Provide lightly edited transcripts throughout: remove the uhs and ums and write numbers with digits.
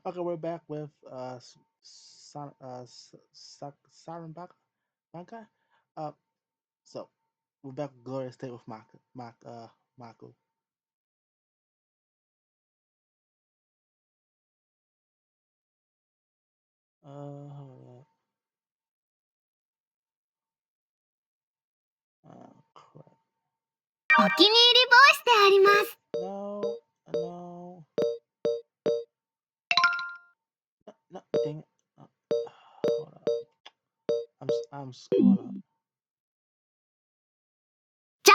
Okay, we're back with Senren Banka. Uh, so we're back with Gloria State with Maku. Hold crap. お気に入りボイスであります。No, no, no, dang it. Hold up. I'm screwing up. じゃ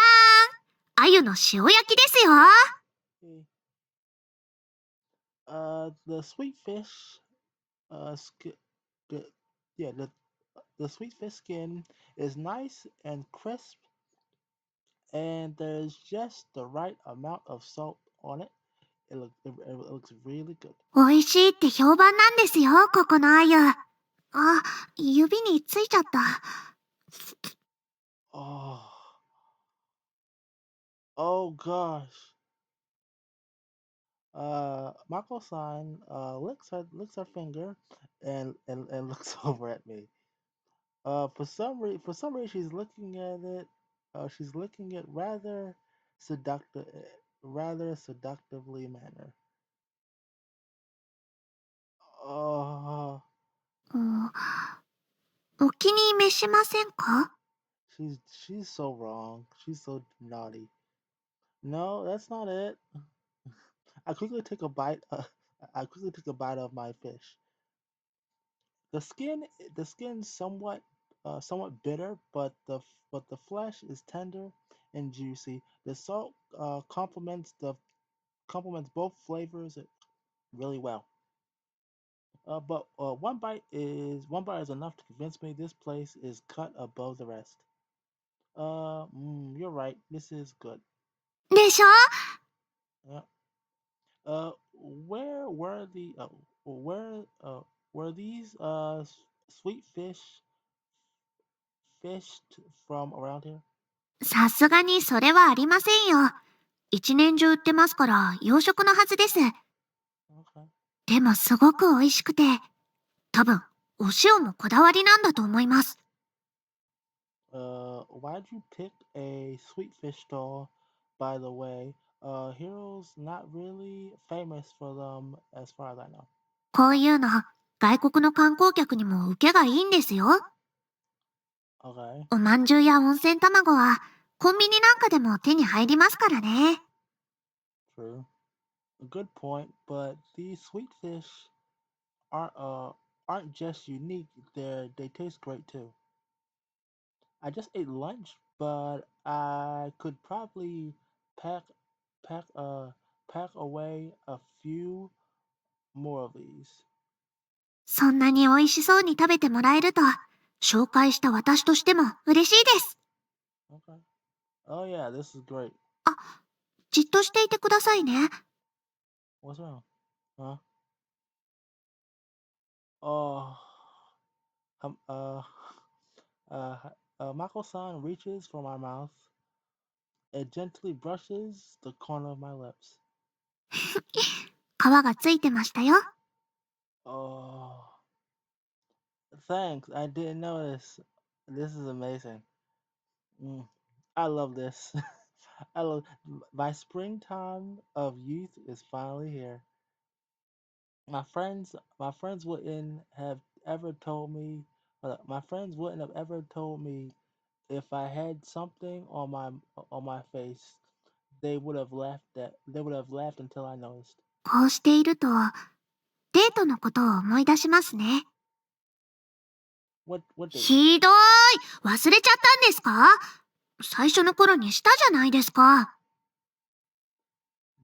ーん、鮎の塩焼きですよ。Okay. The sweet fish, the, yeah, the sweet fish skin is nice and crisp, and there's just the right amount of salt on it. It looks really good. 美味しいって評判なんですよ、ここの鮎。あ、指についちゃった。Oh, oh gosh. Mako-san licks her finger and looks over at me. For some reason she's looking at it. She's looking at seductive, rather seductively manner. Oh, うん、お気に召しませんか？ she's so wrong. She's so naughty. No, that's not it. I quickly take a bite. I quickly take a bite of my fish. The skin, the skin's somewhat bitter, but the flesh is tender and juicy. The salt complements both flavors really well. But one bite is enough to convince me this place is cut above the rest. You're right. This is good. でしょ？ Yeah. Where were the where were these sweet fished from around here? さすがにそれはありませんよ。一年中売ってますから養殖のはずです。Okay. でもすごく美味しくて、多分お塩もこだわりなんだと思います。Why'd you pick a sweet fish stall? By the way, Hero's not really famous for them, as far as I know. こういうの外国の観光客にも受けがいいんですよ。Okay, おまんじゅうや温泉卵はコンビニなんかでも手に入りますからね。true. A good point, but these sweet fish aren't uh aren't just unique. They taste great too. I just ate lunch, but I could probably pack pack pack away a few more of these. そんなに美味しそうに食べてもらえると、紹介した私としても嬉しいです。Okay. Oh yeah, this is great. あ、じっとしていてくださいね。What's wrong? Huh? Oh, um, uh, uh, Mako-san reaches for my mouth and gently brushes the corner of my lips. 皮がついてましたよ。Oh, thanks. I didn't notice. This is amazing. Mm, I love this. I love my springtime of youth is finally here. My friends wouldn't have ever told me. My friends wouldn't have ever told me if I had something on my face. They would have laughed until I noticed. こうしていると、デートのことを思い出しますね。What date? ひどーい、忘れちゃったんですか？最初の頃にしたじゃないですか。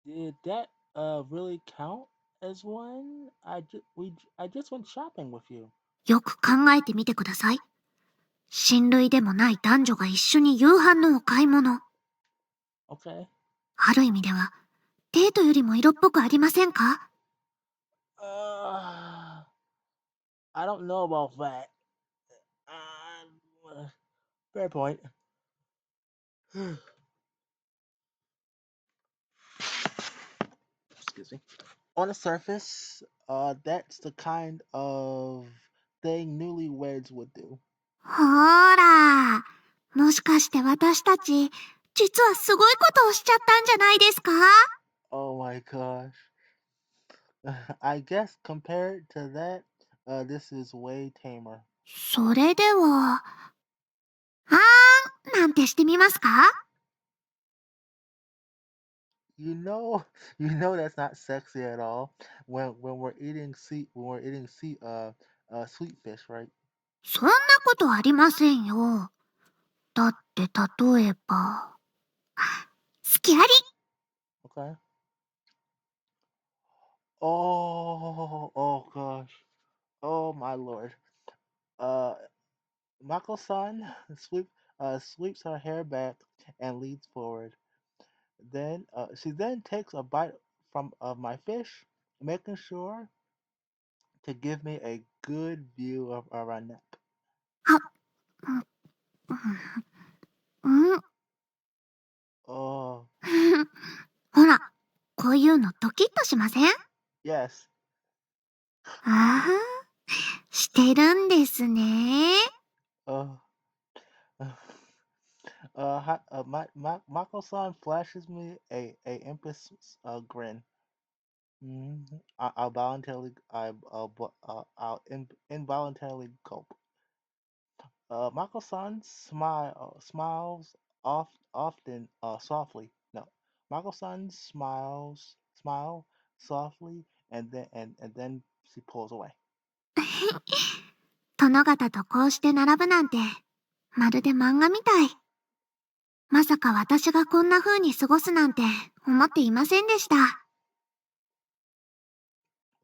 Did that really count as one? I just went shopping with you. よく考えてみてください。親類でもない男女が一緒に夕飯のお買い物。Okay. ある意味では、デートよりも色っぽくありませんか？ Uh, I don't know about that. Uh, fair point. Excuse me. On the surface, That's the kind of thing newlyweds would do. ほーら。もしかして私たち、実はすごいことをしちゃったんじゃないですか？ Oh my gosh. I guess compared to that, this is way tamer. それでは、あーんなんてしてみますか？ You know, you know that's not sexy at all. When we're eating sweet fish, right? そんなことありませんよ。だって例えば、すきあり。Okay. Oh gosh. Oh my lord. Uh, Mako-san sweeps her hair back and leans forward. Then she then takes a bite from of my fish, making sure to give me a good view of our neck. あ、うん、うん。Oh ほら、こういうのドキッとしません？yes. ああ、してるんですね。Uh, Mako-san flashes me a impish grin. I'll involuntarily gulp. Mako-san smiles often softly. No, Mako-san smile softly, and then she pulls away. 殿方とこうして並ぶなんて、まるで漫画みたい。まさか私がこんな風に過ごすなんて思っていませんでした。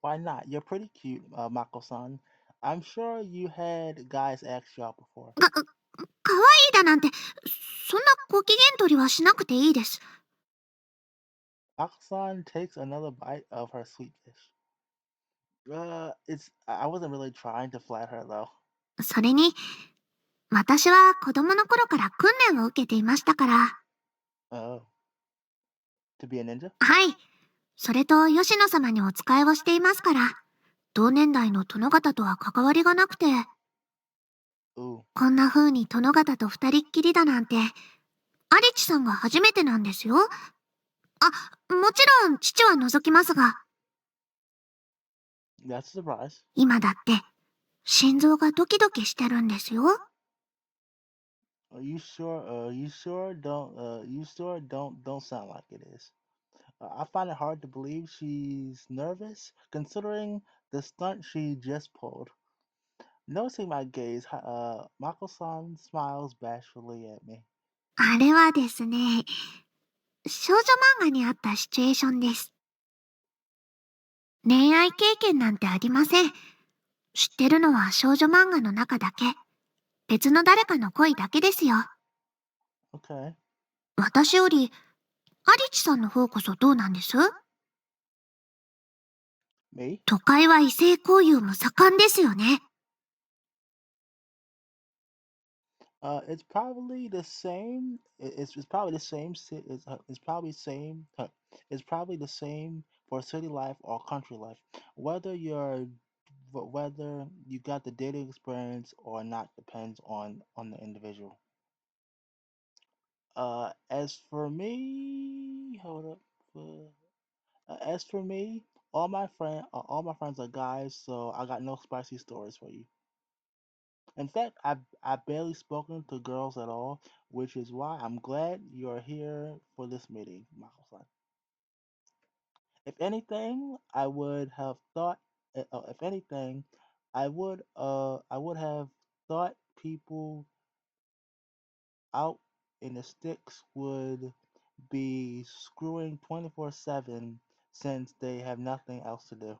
Why not? You're pretty cute, Mako-san. I'm sure you had guys ask you out before. 可愛いだなんて、そんなご機嫌取りはしなくていいです。Mako-san takes another bite of her sweet fish. I wasn't really trying to flatter her though. それに、私は子供の頃から訓練を受けていましたから。Oh, to be a ninja? はい。それと吉野様にお仕えをしていますから、同年代の殿方とは関わりがなくて、Ooh, こんな風に殿方と二人っきりだなんて、アリチさんが初めてなんですよ。あ、もちろん父は除きますが、that's a surprise. 今だって心臓がドキドキしてるんですよ。Are you sure? You sure don't? You sure don't sound like it is. I find it hard to believe she's nervous, considering the stunt she just pulled. Noticing my gaze, Mako-san smiles bashfully at me. あれはですね、少女漫画にあったシチュエーションです。恋愛経験なんてありません。知ってるのは少女漫画の中だけ。別の誰かの恋だけですよ。Okay, 私より、アリチさんの方こそどうなんです？ me. 都会は異性交友も盛んですよね。It's probably the same. It's probably the same. It's probably same. It's probably the same for city life or country life. Whether you're whether you got the dating experience or not depends on the individual. As for me, hold up. As for me, all my friends are guys, so I got no spicy stories for you. In fact, I barely spoken to girls at all, which is why I'm glad you're here for this meeting, Michael-san. If anything, I would have thought. If anything, I would have thought people out in the sticks would be screwing 24/7 since they have nothing else to do.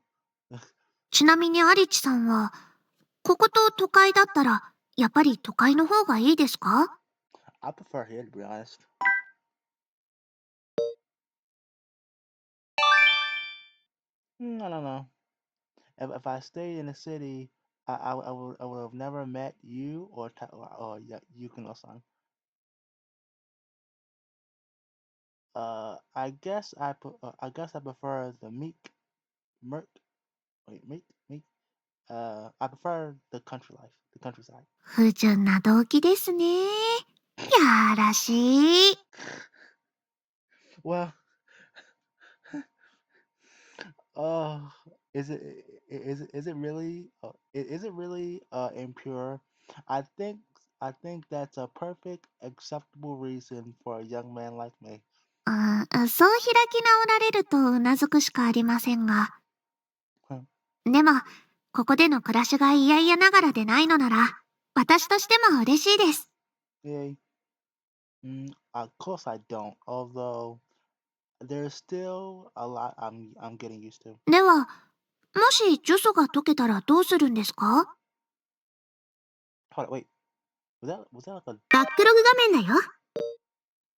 ちなみにアリチさんは、ここと都会だったら、やっぱり都会の方がいいですか？ I prefer here to be honest. I don't know. If I stayed in the city, I would have never met you or Yukino-san. I guess I prefer the meek Merc. Wait, me. I prefer the country life, the countryside. 不純な動機ですね。やらしい。Well, uh, is it is it really is it really impure? I think I think that's a perfect acceptable reason for a young man like me. そう開き直られるとうなずくしかありませんが。Huh. でも、ここでの暮らしが嫌々ながらでないのなら、私としても嬉しいです。Yay. Of course I don't. Although there's still a lot I'm getting used to. では、もし呪詛が解けたらどうするんですか？ Hold on, wait. Was that like a バックログ画面だよ。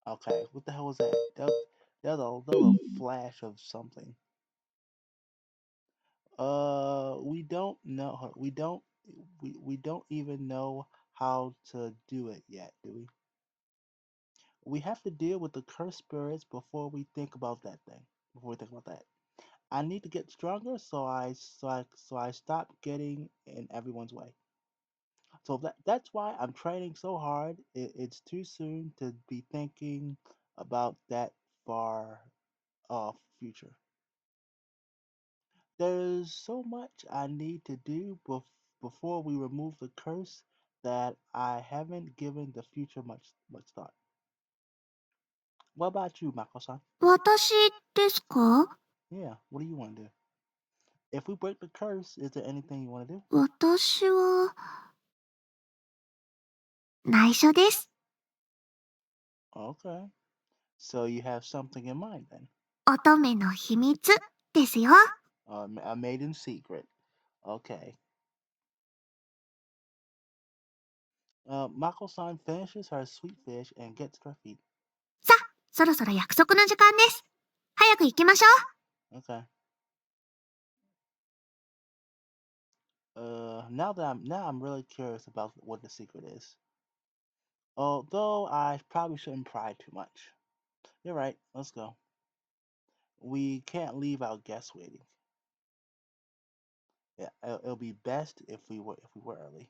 okay? What the hell was that? That was a flash of something. We don't know. We don't even know how to do it yet, do we? We have to deal with the cursed spirits before we think about that thing. Before we think about that, I need to get stronger, so I stop getting in everyone's way. So that's why I'm training so hard. It's too soon to be thinking about that far off future. There's so much I need to do before we remove the curse that I haven't given the future much thought. What about you, Mako-san? 私ですか？ Yeah, what do you want to do? If we break the curse, is there anything you want to do? 私は、内緒です。Okay, so you have something in mind then. 乙女の秘密ですよ。A maiden secret. Okay. Mako-san finishes her sweet fish and gets to her feet. さあ、そろそろ約束の時間です。早く行きましょう。Okay. Now I'm really curious about what the secret is. Although I probably shouldn't pry too much. You're right. Let's go. We can't leave our guests waiting. Yeah, it'll be best if we were early.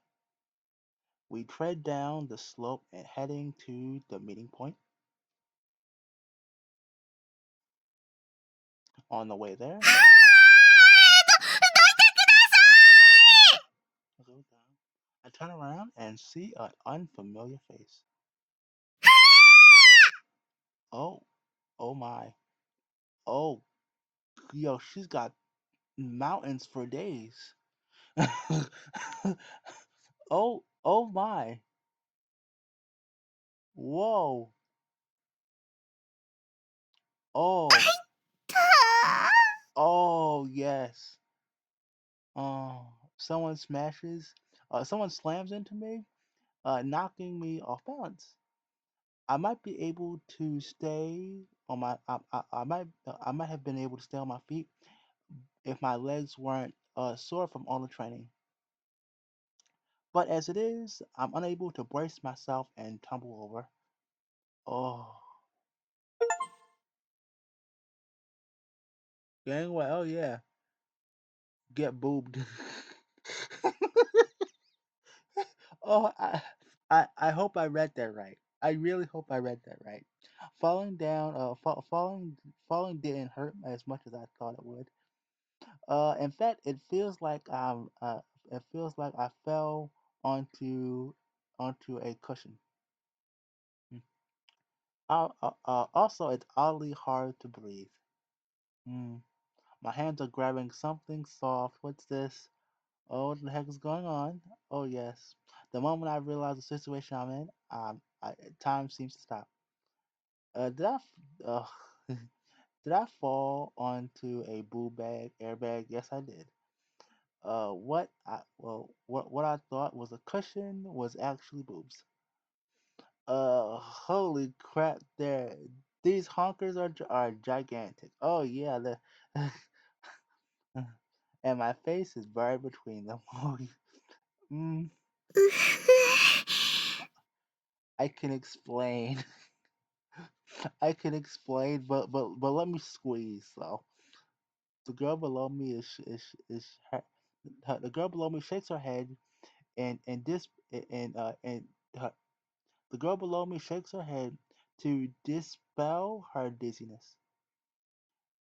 We tread down the slope and heading to the meeting point. On the way there, どいてください。 I go down. I turn around and see an unfamiliar face. Oh, oh my. Oh, yo, she's got mountains for days. Oh my. Whoa. Oh, oh yes. Oh, someone slams into me, knocking me off balance. I might be able to stay on my, I might have been able to stay on my feet if my legs weren't sore from all the training. But as it is, I'm unable to brace myself and tumble over. Oh, Gangway, oh yeah, get boobed. Oh, I hope I read that right. I really hope I read that right. Falling down, falling didn't hurt as much as I thought it would. In fact, it feels like I fell onto a cushion. Hmm. Also, it's oddly hard to breathe. Hmm. My hands are grabbing something soft. What's this? Oh, what the heck is going on? Oh, yes. The moment I realize the situation I'm in, time seems to stop. Did I, did I fall onto a airbag? Yes, I did. What I thought was a cushion was actually boobs. Holy crap! These honkers are gigantic. Oh yeah, the and my face is buried between them. Mm, うふ I can explain. I can explain, but let me squeeze. So The girl below me the girl below me shakes her head and this and her, the girl below me shakes her head to dispel her dizziness.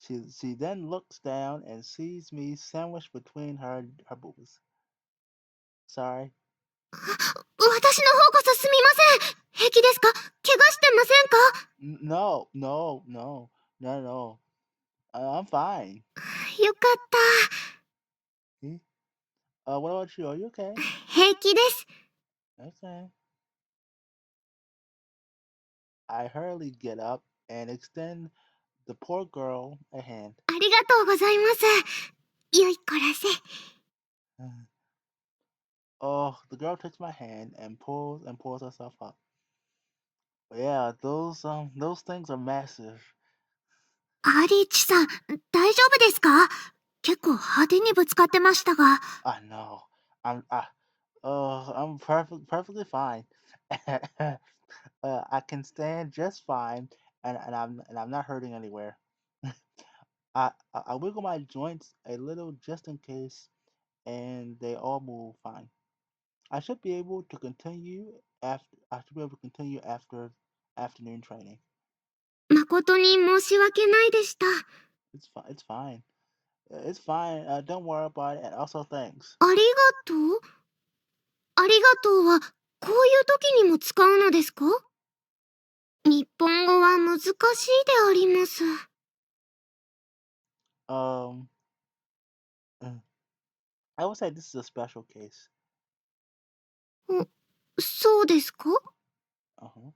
She then looks down and sees me sandwiched between her boobs. Sorry. 私の方こそすみません。平気ですか？怪我してませんか？ No, no, no, no, no. I'm fine. よかった。Hmm? What about you? Are you okay? 平気です。Okay. I hurriedly get up and extend the poor girl a hand. ありがとうございます。よいこらせ。Oh, the girl takes my hand and pulls herself up. Yeah, those things are massive. アリーチさん、大丈夫ですか？結構派手にぶつかってましたが。I know. I'm I I'm perfectly fine. I can stand just fine, and I'm not hurting anywhere. I wiggle my joints a little just in case, and they all move fine. I should be able to continue after afternoon training. 誠に申し訳ないでした。It's fine. It's fine. It's fine. Don't worry about it. And also, thanks. ありがとうありがとうは、こういう時にも使うのですか？日本語は難しいであります。Um, mm, I would say this is a special case. そうですか？Uh-huh.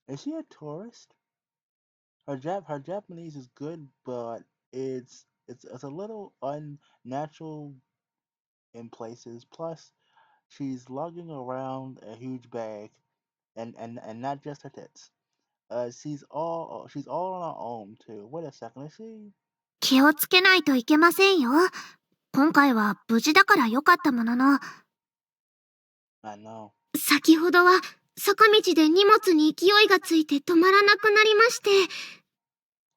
Is she a tourist? Her Japanese is good, but it's a little unnatural in places. Plus, she's lugging around a huge bag, and not just her tits. She's all on her own too. Wait a second, is she? 気をつけないといけませんよ。今回は無事だから良かったものの、I know. 先ほどは坂道で荷物に勢いがついて止まらなくなりまして、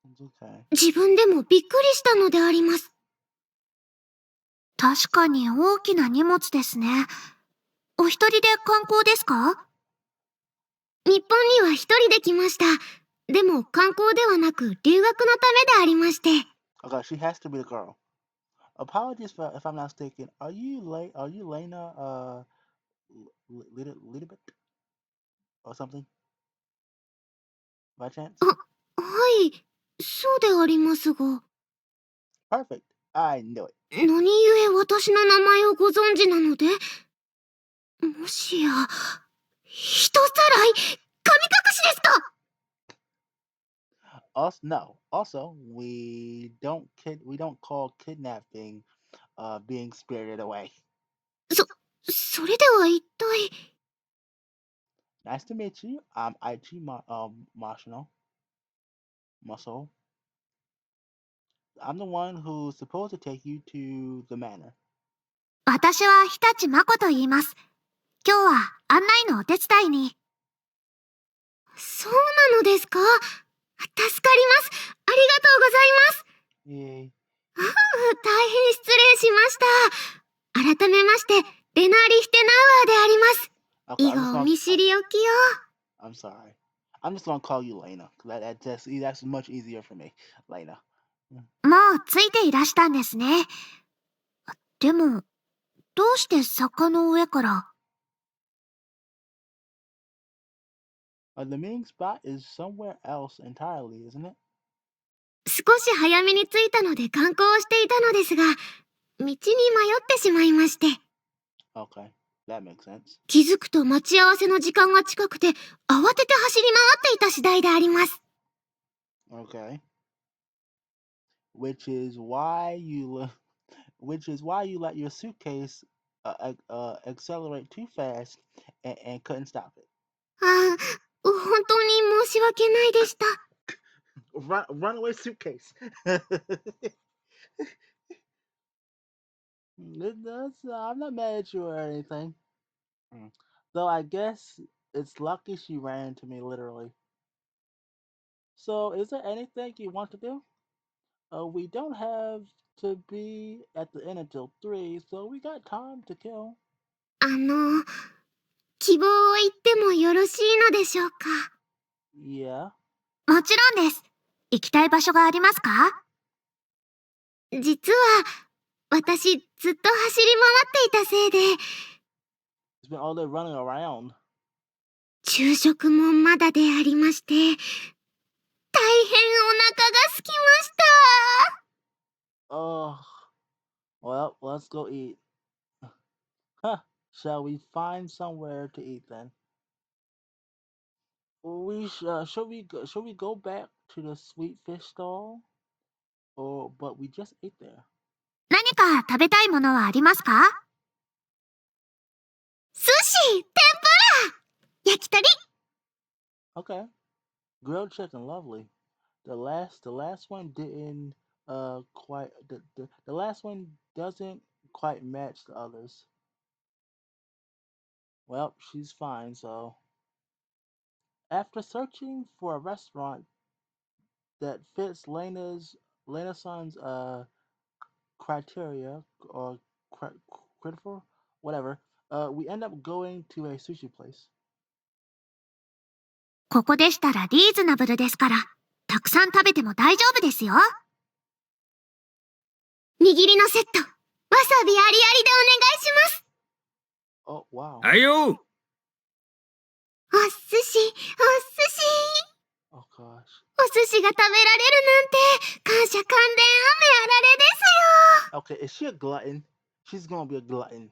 It's okay. 自分でもびっくりしたのであります。確かに大きな荷物ですね。お一人で観光ですか？日本には一人で来ました。でも観光ではなく留学のためでありまして。Okay, she has to be the girl. Apologies for if I'm not mistaken. Are you Lena? Little bit or something by chance? はい、そうでありますが。Perfect. I knew it. 何故私の名前をご存知なので？もしや、人さらい、神隠しですか？ Also, no. Also, we don't call kidnapping being spirited away. それでは一体。Nice to meet you. I'm Aichi Muscle. I'm the one who's supposed to take you to the manor. 私は日立真子と言います。今日は案内のお手伝いに。そうなのですか？助かります。ありがとうございます。Yay. 大変失礼しました。改めまして、レナーリヒテナウアーであります。Okay,以後お見知りおきを。I'm sorry. I'm just gonna call you Lena. That's much easier for me, Lena. もうついていらしたんですね。でも、どうして坂の上から？The meeting spot is somewhere else entirely, isn't it? 少し早めに着いたので観光をしていたのですが、道に迷ってしまいまして。Okay, that makes sense. 気づくと待ち合わせの時間が近くて、慌てて走り回っていた次第であります。Okay, which is why you which is why you let your suitcase accelerate too fast and couldn't stop it. ああ、本当に申し訳ないでした。Runaway suitcase. I'm not mad at you or anything. Mm. Though I guess it's lucky she ran into me literally. So, is there anything you want to do? We don't have to be at the end until 3, so we got time to kill. 希望を言ってもよろしいのでしょうか。 Yeah. もちろんです。行きたい場所がありますか？実は、私ずっと走り回っていたせいで、It's been all day running around. 昼食もまだでありまして、大変お腹が空きました。Oh, well, let's go eat. Huh. Shall we find somewhere to eat then? Should we go back to the sweet fish stall? Or but we just ate there. 何か食べたいものはありますか？寿司、天ぷら、焼き鳥。Okay. Grilled chicken, lovely. The last one didn't quite the last one doesn't quite match the others. Well, she's fine, so after searching for a restaurant that fits Lena-san's criteria or critical whatever, we end up going to a sushi place. ここでしたらリーズナブルですから、たくさん食べても大丈夫ですよ。握りのセット、わさびありありでお願いします。Oh wow. はいよ。お寿司、お寿司。Oh gosh. お寿司が食べられるなんて、感謝感電雨あられですよ。 Okay, is she a glutton? She's gonna be a glutton.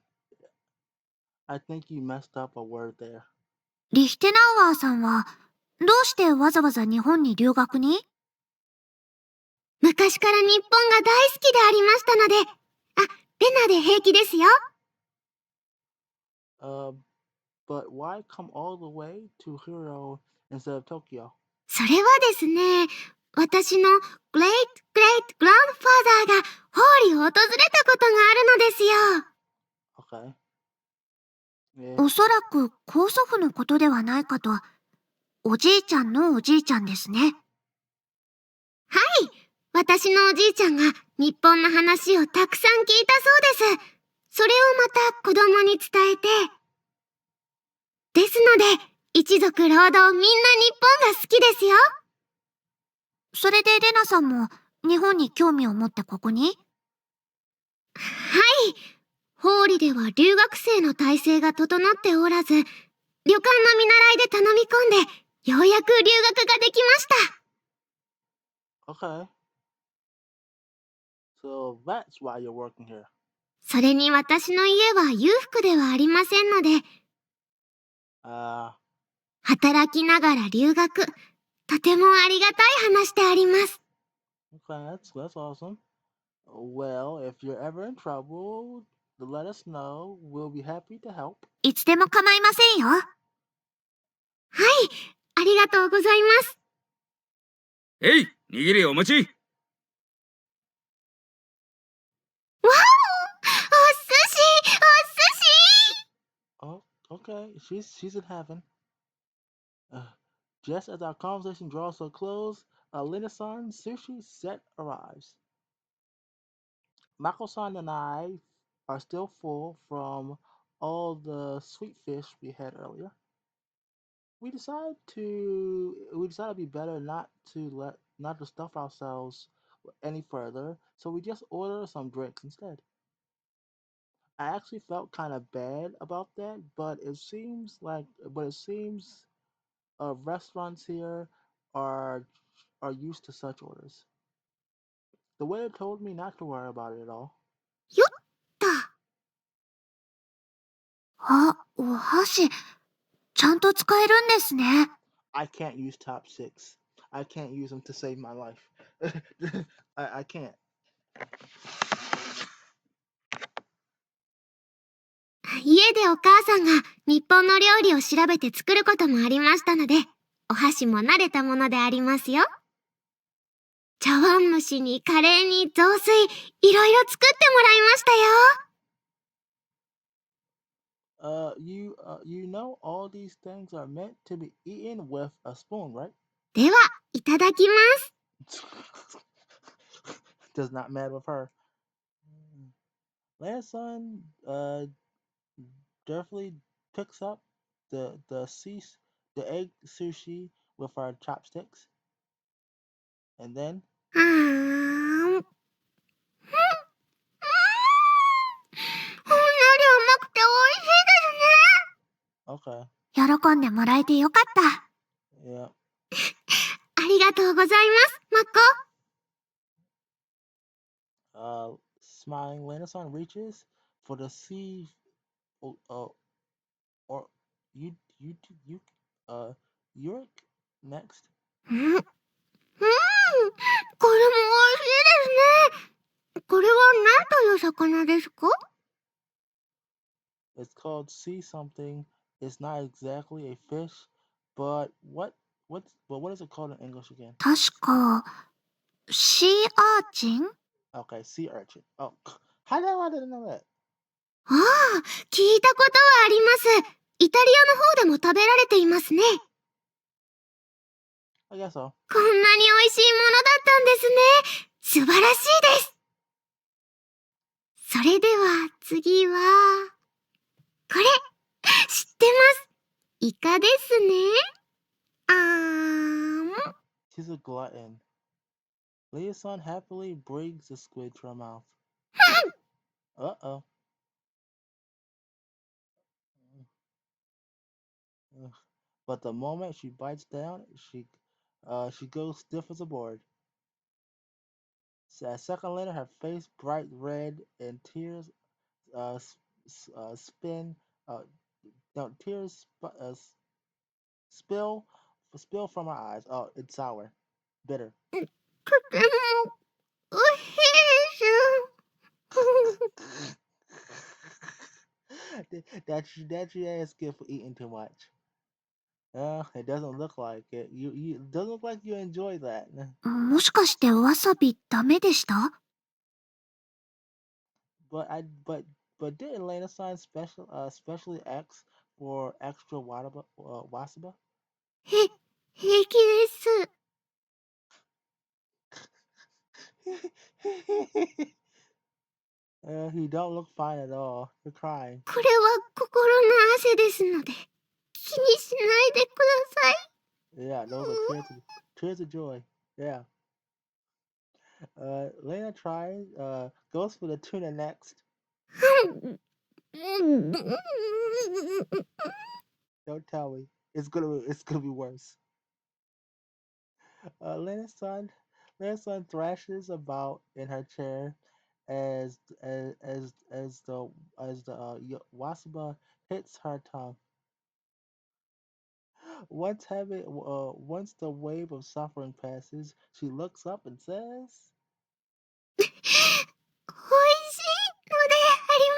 I think you messed up a word there. リヒテナウアーさんは、どうしてわざわざ日本に留学に？昔から日本が大好きでありましたので、レナで平気ですよ。Uh, but why come all the way to Hiro instead of Tokyo? それはですね、私のグレートグレートグランドファーザーがホーリーを訪れたことがあるのですよ。Okay. お Yeah. そらく高祖父のことではないかと。おじいちゃんのおじいちゃんですね。はい、私のおじいちゃんが日本の話をたくさん聞いたそうです。それをまた子供に伝えて。ですので、一族労働みんな日本が好きですよ。それでレナさんも日本に興味を持ってここに？はい。ホーリでは留学生の体制が整っておらず、旅館の見習いで頼み込んで、ようやく留学ができました。Okay. So that's why you're working here. それに私の家は裕福ではありませんので、働きながら留学、とてもありがたい話であります。Okay, that's awesome. Well, if you're ever in trouble, let us know. We'll be happy to help. いつでも構いませんよ。はい、ありがとうございます。えい、握りお待ち。わお、お寿司、お寿司。 Oh, okay. She's in heaven. Uh, just as our conversation draws to a close, Lina-san's sushi set arrives. Mako-san and I are still full from all the sweet fish we had earlier. We decided it'd be better not to stuff ourselves any further, so we just ordered some drinks instead. I actually felt kind of bad about that, but it seems restaurants here are are used to such orders. The waiter told me not to worry about it at all. よっと。お箸、ちゃんと使えるんですね。I can't use top six. I can't use them to save my life. I can't. 家でお母さんが日本の料理を調べて作ることもありましたので、お箸も慣れたものでありますよ。茶碗蒸しにカレーに雑炊、いろいろ作ってもらいましたよ。You know all these things are meant to be eaten with a spoon, right? では、いただきます。does not matter with her. Landson definitely picks up the egg sushi with her chopsticks, and then うーん。ほんのり甘くて美味しいokay, ですね。喜んでもらえてよかった。yeah. ありがとうございます、マッコ。Smiling, Landson reaches for the sea, uh, or you, uh, Yurik next. これも美味しいですね。これは何という魚ですか？ It's called sea something. It's not exactly a fish, but what is it called in English again? 確か、シーアーチン？ Okay, sea urchin. Oh, how did I didn't know that? ああ、聞いたことはあります。イタリアの方でも食べられていますね。I guess so. こんなに美味しいものだったんですね。素晴らしいです。それでは次は、これ、知ってます。イカですね。あーん。She's a glutton. Leoson happily brings the squid to her mouth. Uh-oh. Ugh. But the moment she bites down, she goes stiff as a board. A second later, her face bright red and tears spin. Uh, no, tears spill spill from her eyes. Oh, it's sour, bitter. とても美味しいです。that you ask it for eating too much. It doesn't look like it. You it doesn't look like you enjoy that. もしかしてわさびダメでした？ But I but didn't Lena sign specially X for extra wasaba? 平気です。You don't look fine at all. You're crying. これは心の汗ですので、気にしないでください。Yeah, those are tears of joy. Yeah. Lena tries. Goes for the tuna next. Don't tell me. It's gonna be worse. Uh, Lena's son, Lena's son thrashes about in her chair as as as as the wasaba hits her tongue. Once the wave of suffering passes, she looks up and says, 美味しいのであり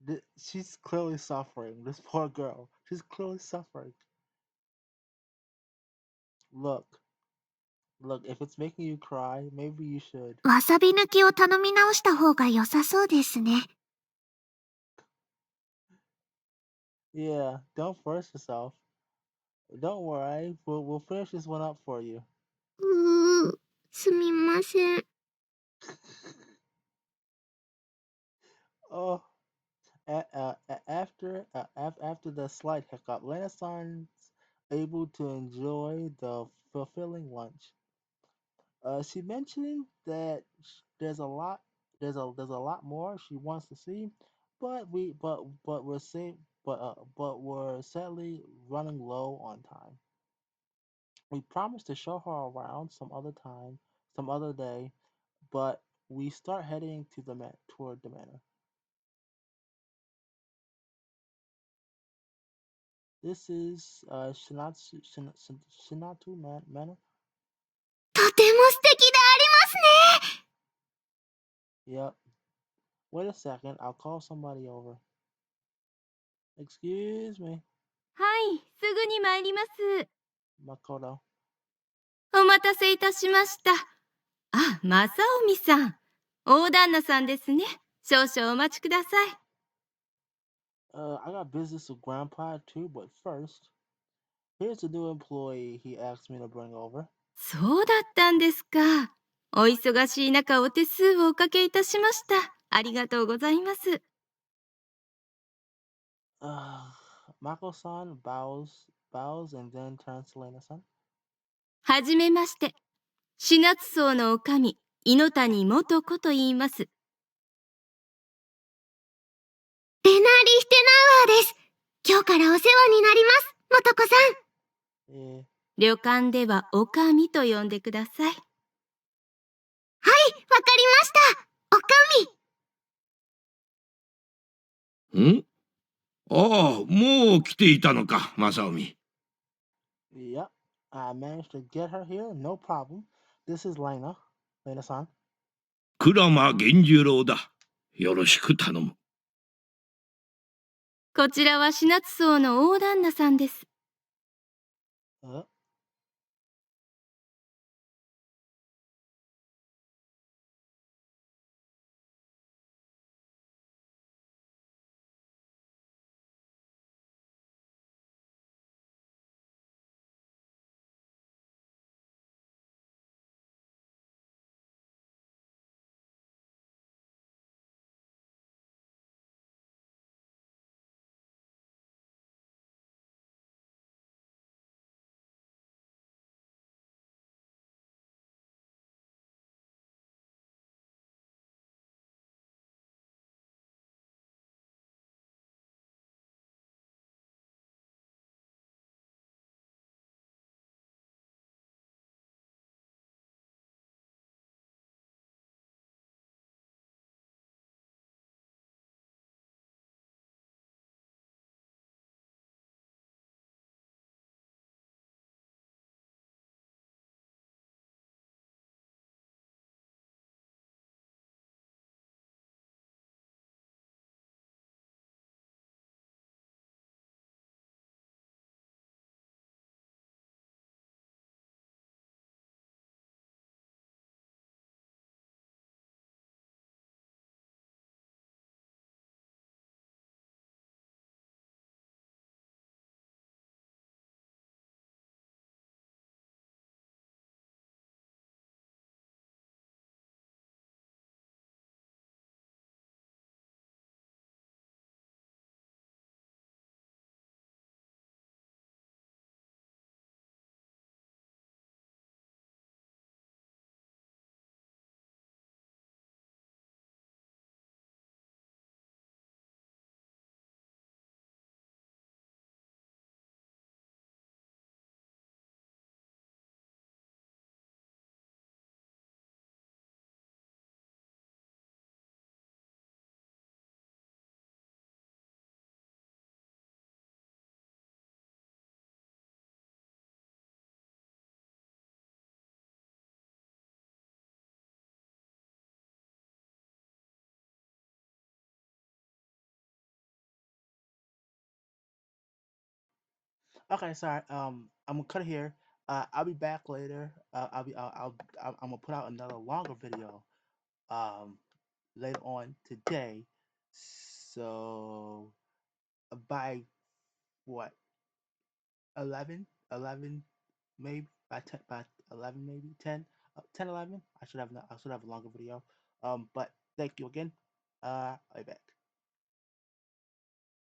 ます。"She's clearly suffering. This poor girl. She's clearly suffering. Look, look. If it's making you cry, maybe you should." わさび抜きを頼み直した方が良さそうですね。Yeah, don't force yourself. Don't worry. We'll finish this one up for you. すみません。Oh, after the slight hiccup, Renaissance able to enjoy the fulfilling lunch. She mentioning that there's a lot there's a lot more she wants to see, but we're but we're sadly running low on time. We promised to show her around some other day, but we start heading to toward the manor. This is Shinatu Manor. とても素敵でありますね。Yep. Wait a second. I'll call somebody over. Excuse me, はい、すぐに参ります。Makoto. お待たせいたしました。あ、正臣さん。大旦那さんですね。少々お待ちください。I got business with Grandpa too, but first, here's the new employee he asked me to bring over. そうだったんですか。お忙しい中お手数をおかけいたしました。ありがとうございます。Mako-san bows and then turns to Lena-san. はじめまして。四月荘のおかみ、猪谷素子と言います。レナ・リヒテナウアーです。今日からお世話になります、素子さん。旅館ではおかみと呼んでください。はい、わかりました。おかみ。ん？ああ、もう来ていたのか、正臣。Yep, I managed to get her here, no problem. This is Lena-san. 鞍馬源十郎だ。よろしく頼む。こちらは四月荘の大旦那さんです。Okay, sorry. I'm gonna cut it here. I'll be back later. I'm gonna put out another longer video. Um, later on today. So by what 11 maybe by 11 maybe 10 11 I should have a longer video. But thank you again. I'll be back.